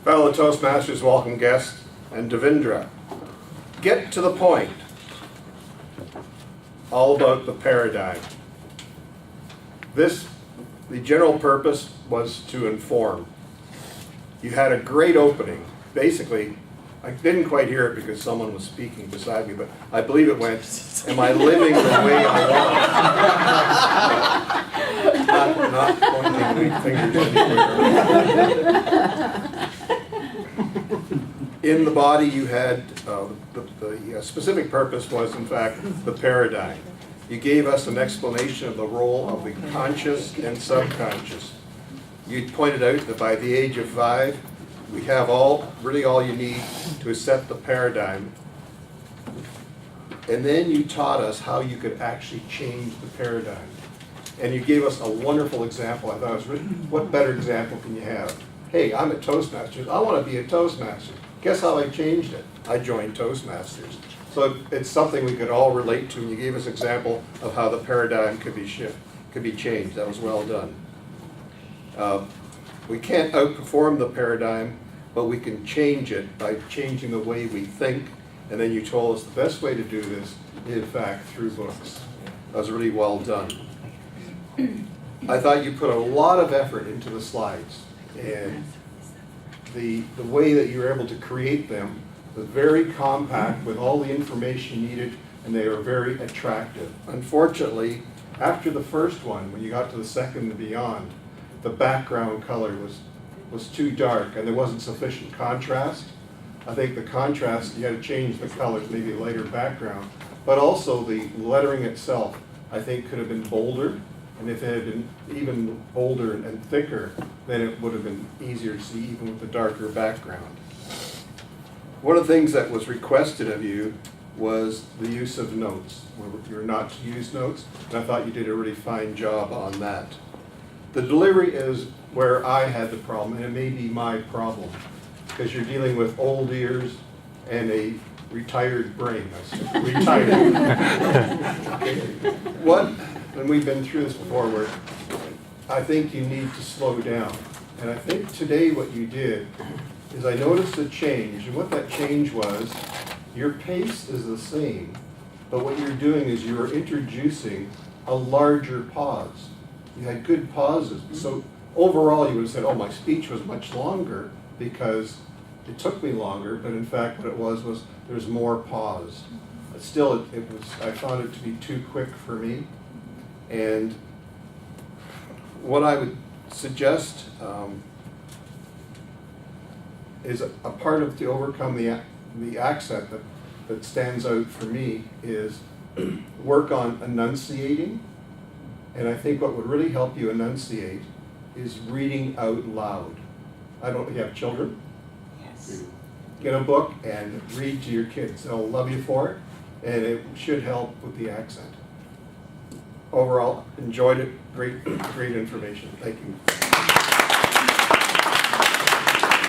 Fellow Toastmasters, welcome guests, and Devendra. Get to the point. All about the paradigm. The general purpose was to inform. You had a great opening. Basically, I didn't quite hear it because someone was speaking beside me, but I believe it went, am I living the way I want? Not pointing my fingers anywhere. In the body you had, the specific purpose was in fact the paradigm. You gave us an explanation of the role of the conscious and subconscious. You pointed out that by the age of 5, we have really all you need to set the paradigm. And then you taught us how you could actually change the paradigm. And you gave us a wonderful example. I thought it was really, what better example can you have? Hey, I'm a Toastmaster. I want to be a Toastmaster. Guess how I changed it? I joined Toastmasters. So it's something we could all relate to, and you gave us an example of how the paradigm could be changed. That was well done. We can't outperform the paradigm, but we can change it by changing the way we think. And then you told us the best way to do this is, in fact, through books. That was really well done. I thought you put a lot of effort into the slides, and the way that you were able to create them was very compact with all the information needed, and they were very attractive. Unfortunately, after the first one, when you got to the second and beyond, the background color was too dark and there wasn't sufficient contrast. I think the contrast, you had to change the colors, maybe a lighter background, but also the lettering itself, I think could have been bolder, and if it had been even bolder and thicker, then it would have been easier to see even with the darker background. One of the things that was requested of you was the use of notes. You're not to use notes, and I thought you did a really fine job on that. The delivery is where I had the problem, and it may be my problem, because you're dealing with old ears and a retired brain. Retired. And we've been through this before, where I think you need to slow down. And I think today what you did is I noticed a change, and what that change was, your pace is the same, but what you're doing is you're introducing a larger pause. You had good pauses. So overall you would have said, oh, my speech was much longer because it took me longer, but in fact what it was there's more pause. But still, I found it to be too quick for me. And what I would suggest is a part of to overcome the accent that stands out for me is work on enunciating. And I think what would really help you enunciate is reading out loud. You have children? Yes. Get a book and read to your kids. They'll love you for it, and it should help with the accent. Overall, enjoyed it. Great information. Thank you.